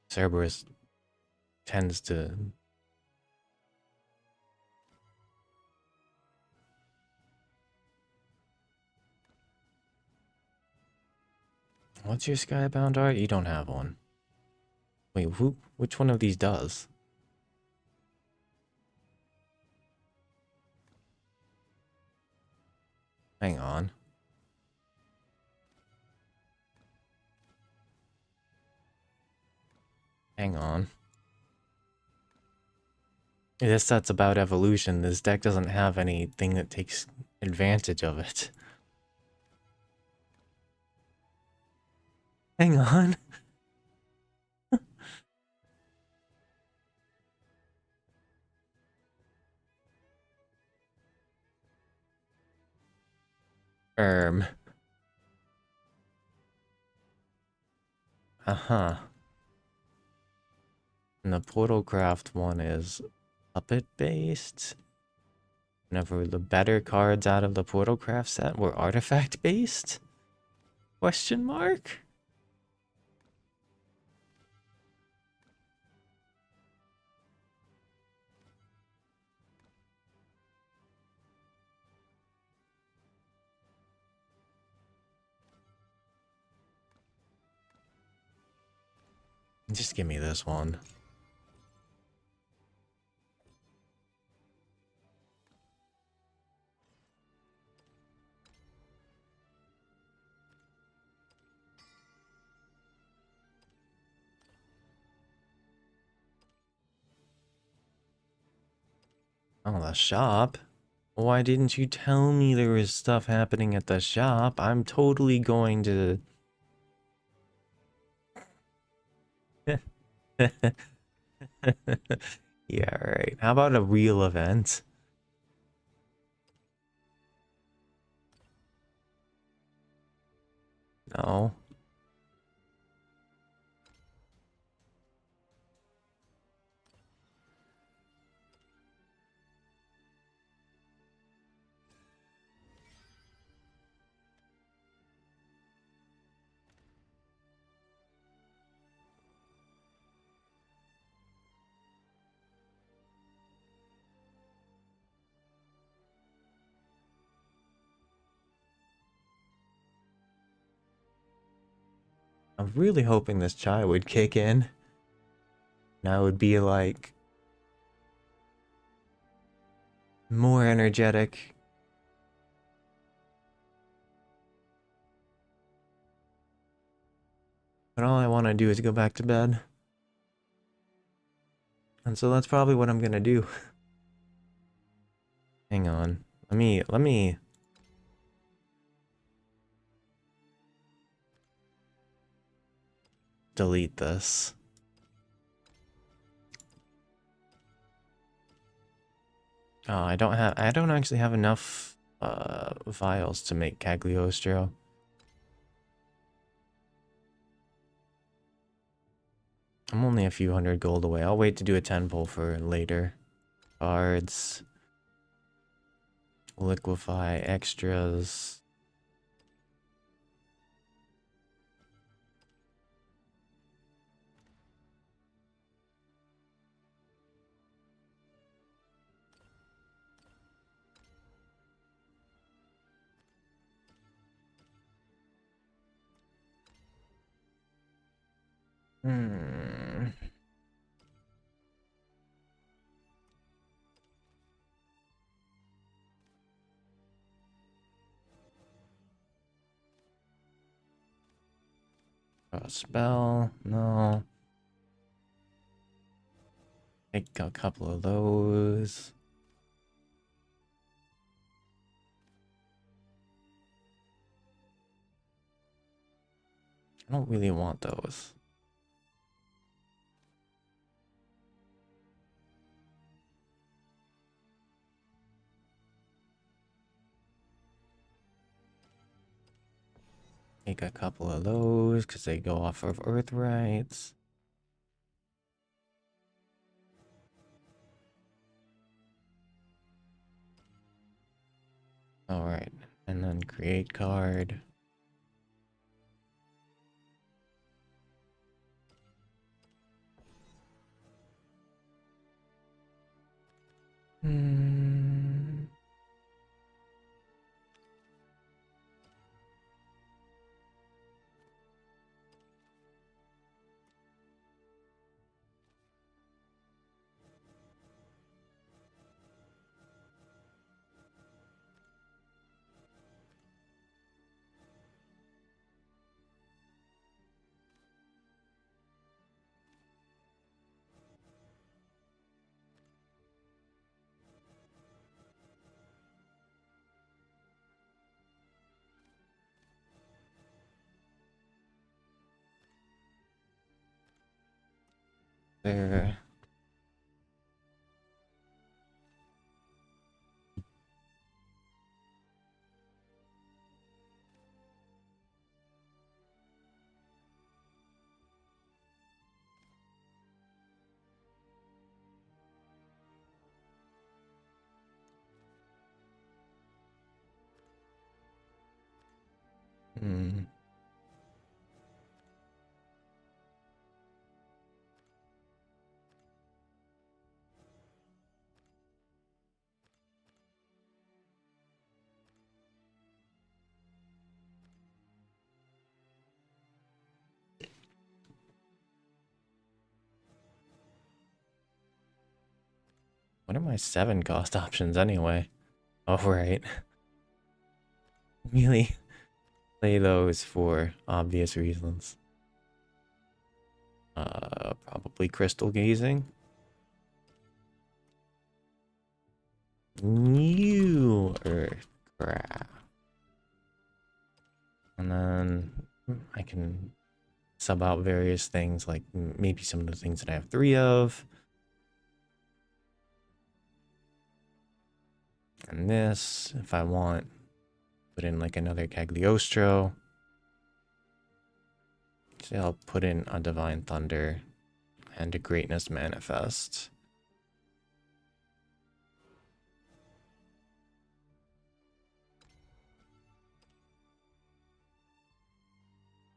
Cerberus tends to... What's your Skybound art? You don't have one. Wait, which one of these does? Hang on. Hang on. This set's about evolution. This deck doesn't have anything that takes advantage of it. Hang on. Uh-huh. And the Portal Craft one is puppet based. Whenever the better cards out of the Portal Craft set were artifact based? Question mark? Just give me this one. Oh, the shop? Why didn't you tell me there was stuff happening at the shop? I'm totally going to... Yeah, right. How about a real event? No. I'm really hoping this chai would kick in. And I would be like... more energetic. But all I want to do is go back to bed. And so that's probably what I'm gonna do. Hang on. Let me delete this. Oh, I don't actually have enough vials to make Cagliostro. I'm only a few hundred gold away. I'll wait to do a 10 pull for later. Cards. Liquefy extras. Hmm. A spell? No. Take a couple of those. I don't really want those. Take a couple of those because they go off of Earth rights. Alright, and then create card. Hmm. There. Hmm. What are my 7 cost options anyway? Oh, right. Really play those for obvious reasons. Probably crystal gazing. New Earthcraft. And then I can sub out various things, like maybe some of the things that I have 3 of. And this, if I want, put in like another Cagliostro. So I'll put in a Divine Thunder and a Greatness Manifest.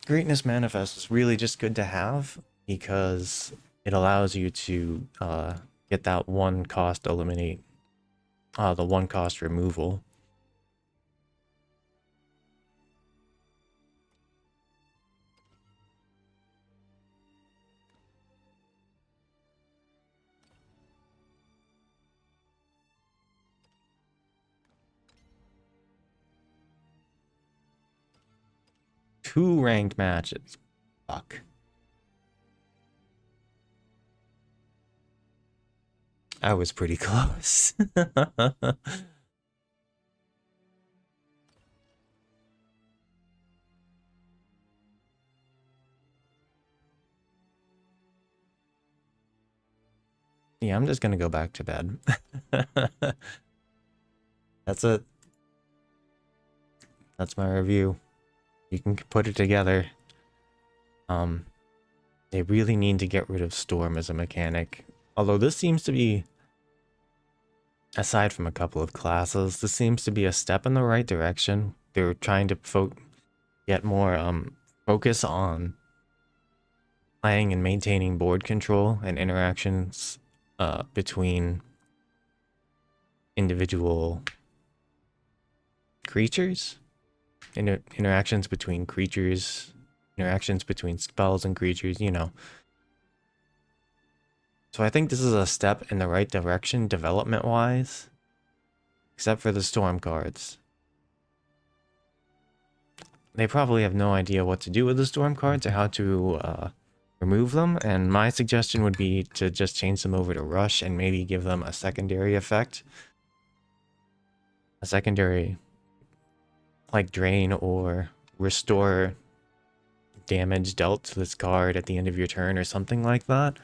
Greatness Manifest is really just good to have because it allows you to get that one cost eliminate, the one cost removal. Two ranked matches. Fuck. I was pretty close. Yeah, I'm just gonna go back to bed. That's it. That's my review. You can put it together. They really need to get rid of Storm as a mechanic. Although this seems to be, aside from a couple of classes, this seems to be a step in the right direction. They're trying to get more focus on playing and maintaining board control and interactions between individual creatures. Interactions between creatures, interactions between spells and creatures, you know. So I think this is a step in the right direction development-wise, except for the Storm cards. They probably have no idea what to do with the Storm cards or how to remove them, and my suggestion would be to just change them over to Rush and maybe give them a secondary effect. A secondary, like Drain or Restore damage dealt to this card at the end of your turn or something like that.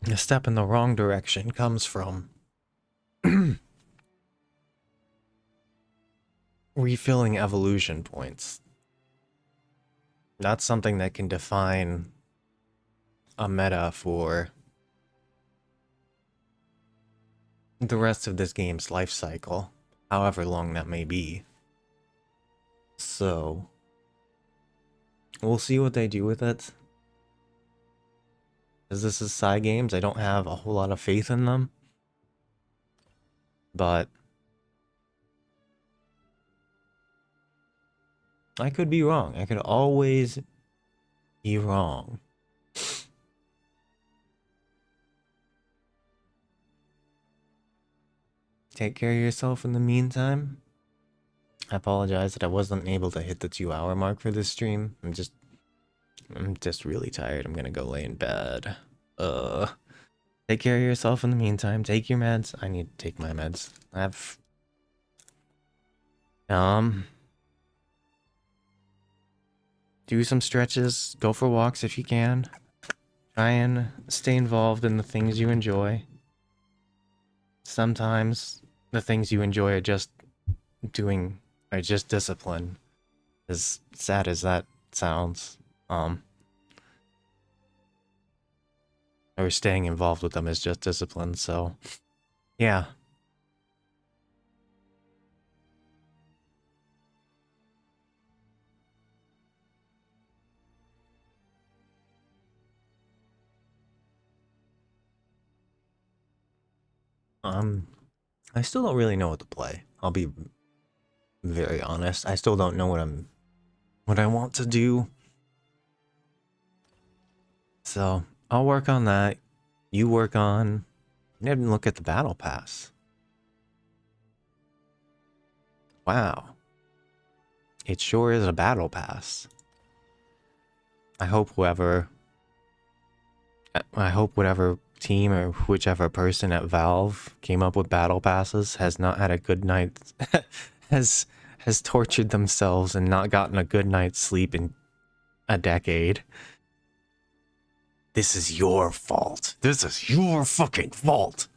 A step in the wrong direction comes from refilling evolution points. That's something that can define a meta for the rest of this game's life cycle, however long that may be. So, we'll see what they do with it. As this is side games, I don't have a whole lot of faith in them. But I could be wrong. I could always be wrong. Take care of yourself in the meantime. I apologize that I wasn't able to hit the 2-hour mark for this stream. I'm just really tired. I'm gonna go lay in bed. Take care of yourself in the meantime. Take your meds. I need to take my meds. Do some stretches. Go for walks if you can. Try and stay involved in the things you enjoy. Sometimes the things you enjoy are just discipline. As sad as that sounds. Or staying involved with them is just discipline, so yeah. I still don't really know what to play. I'll be very honest. I still don't know what I want to do. So I'll work on that. You work on. You didn't look at the battle pass. Wow. It sure is a battle pass. I hope whoever I hope whatever team or whichever person at Valve came up with battle passes has not had a good night, has tortured themselves and not gotten a good night's sleep in a decade. This is your fault. This is your fucking fault.